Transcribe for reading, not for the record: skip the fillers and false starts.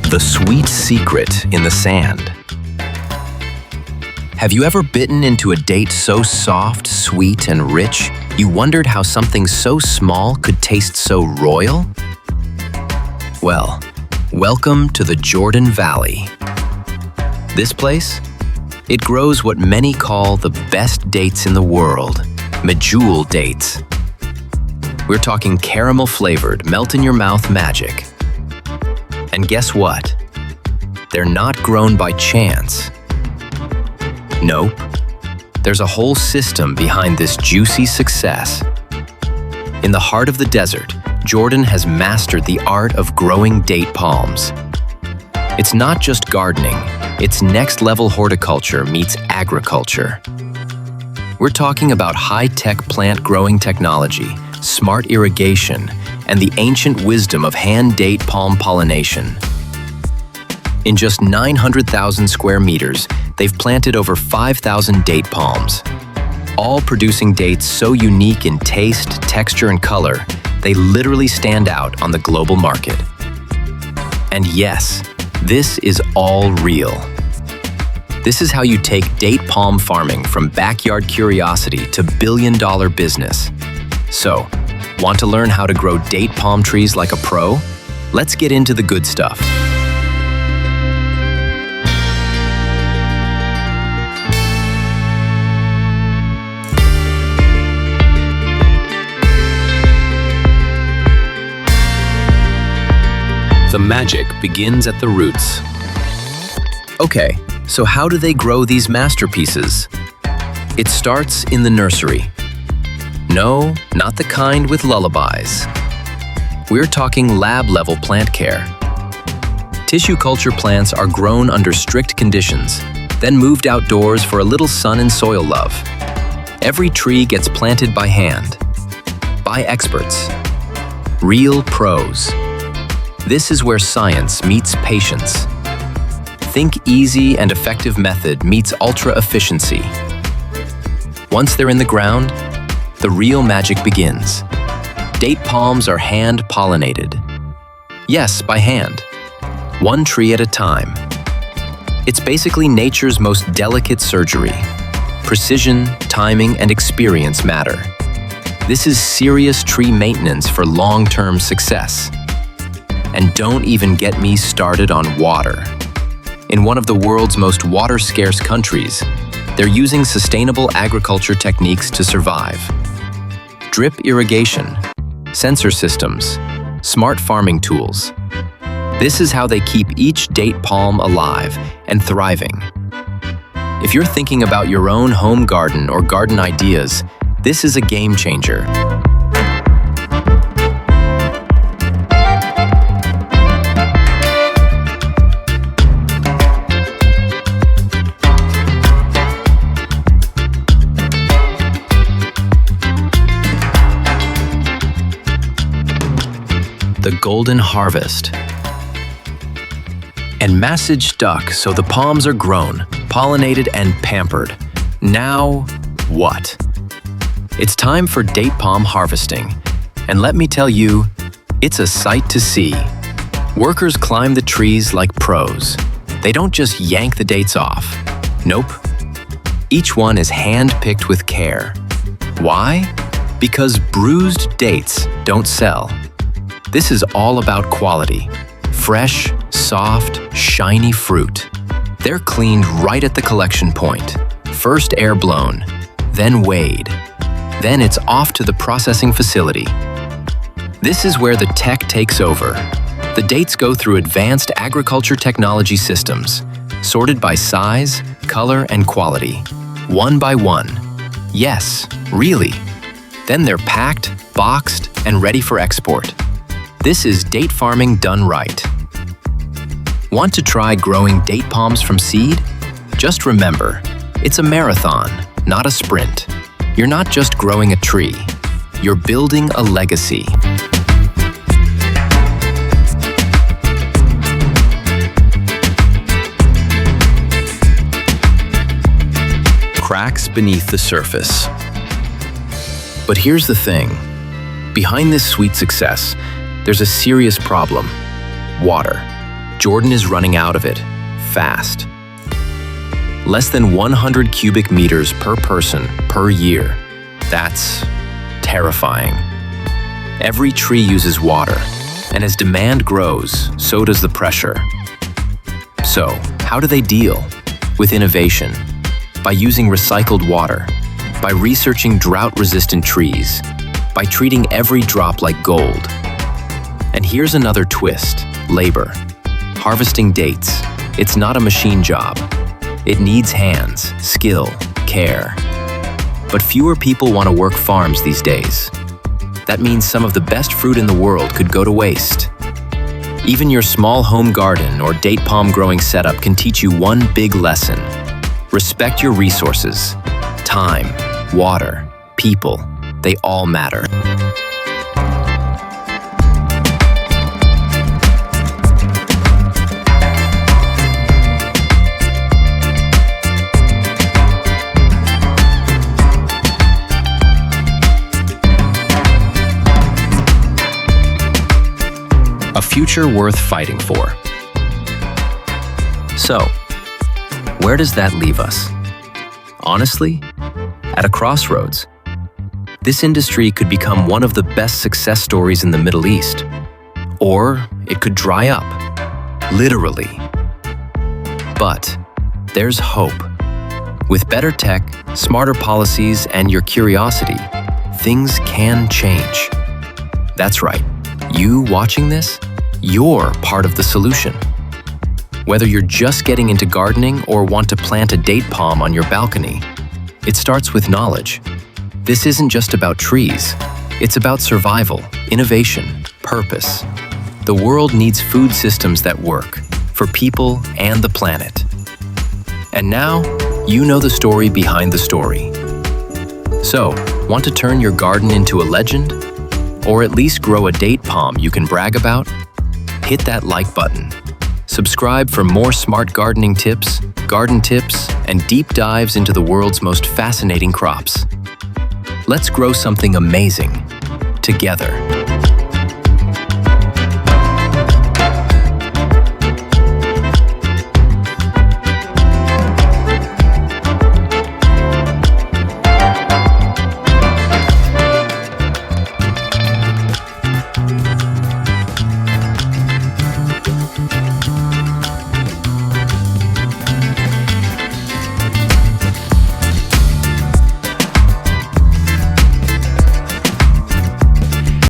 The sweet secret in the sand. Have you ever bitten into a date so soft, sweet, and rich, you wondered how something so small could taste so royal? Well, welcome to the Jordan Valley. This place? It grows what many call the best dates in the world, medjool dates. We're talking caramel-flavored, melt-in-your-mouth magic. And guess what? They're not grown by chance. Nope. There's a whole system behind this juicy success. In the heart of the desert, Jordan has mastered the art of growing date palms. It's not just gardening, it's next-level horticulture meets agriculture. We're talking about high-tech plant growing technology, smart irrigation, and the ancient wisdom of hand date palm pollination. In just 900,000 square meters, they've planted over 5,000 date palms, all producing dates so unique in taste, texture, and color, they literally stand out on the global market. And yes, this is all real. This is how you take date palm farming from backyard curiosity to billion-dollar business. So, want to learn how to grow date palm trees like a pro? Let's get into the good stuff. The magic begins at the roots. Okay, so how do they grow these masterpieces? It starts in the nursery. No, not the kind with lullabies. We're talking lab-level plant care. Tissue culture plants are grown under strict conditions, then moved outdoors for a little sun and soil love. Every tree gets planted by hand, by experts, real pros. This is where science meets patience. Think easy and effective method meets ultra efficiency. Once they're in the ground, the real magic begins. Date palms are hand pollinated. Yes, by hand. One tree at a time. It's basically nature's most delicate surgery. Precision, timing, and experience matter. This is serious tree maintenance for long-term success. And don't even get me started on water. In one of the world's most water-scarce countries, they're using sustainable agriculture techniques to survive. Drip irrigation, sensor systems, smart farming tools. This is how they keep each date palm alive and thriving. If you're thinking about your own home garden or garden ideas, this is a game changer. The golden harvest. And massage stuck so the palms are grown, pollinated, and pampered. Now, what? It's time for date palm harvesting. And let me tell you, it's a sight to see. Workers climb the trees like pros. They don't just yank the dates off. Nope. Each one is hand-picked with care. Why? Because bruised dates don't sell. This is all about quality. Fresh, soft, shiny fruit. They're cleaned right at the collection point. First air blown, then weighed. Then it's off to the processing facility. This is where the tech takes over. The dates go through advanced agriculture technology systems, sorted by size, color, and quality, one by one. Yes, really. Then they're packed, boxed, and ready for export. This is date farming done right. Want to try growing date palms from seed? Just remember, it's a marathon, not a sprint. You're not just growing a tree, you're building a legacy. Cracks beneath the surface. But here's the thing. Behind this sweet success, there's a serious problem: water. Jordan is running out of it, fast. Less than 100 cubic meters per person per year. That's terrifying. Every tree uses water, and as demand grows, so does the pressure. So, how do they deal with innovation? By using recycled water, by researching drought-resistant trees, by treating every drop like gold. And here's another twist: labor. Harvesting dates. It's not a machine job. It needs hands, skill, care. But fewer people want to work farms these days. That means some of the best fruit in the world could go to waste. Even your small home garden or date palm growing setup can teach you one big lesson. Respect your resources. Time, water, people, they all matter. A future worth fighting for. So, where does that leave us? Honestly, at a crossroads. This industry could become one of the best success stories in the Middle East. Or it could dry up, literally. But there's hope. With better tech, smarter policies, and your curiosity, things can change. That's right. You watching this? You're part of the solution. Whether you're just getting into gardening or want to plant a date palm on your balcony, it starts with knowledge. This isn't just about trees. It's about survival, innovation, purpose. The world needs food systems that work for people and the planet. And now, you know the story behind the story. So, want to turn your garden into a legend? Or at least grow a date palm you can brag about? Hit that like button. Subscribe for more smart gardening tips, garden tips, and deep dives into the world's most fascinating crops. Let's grow something amazing together.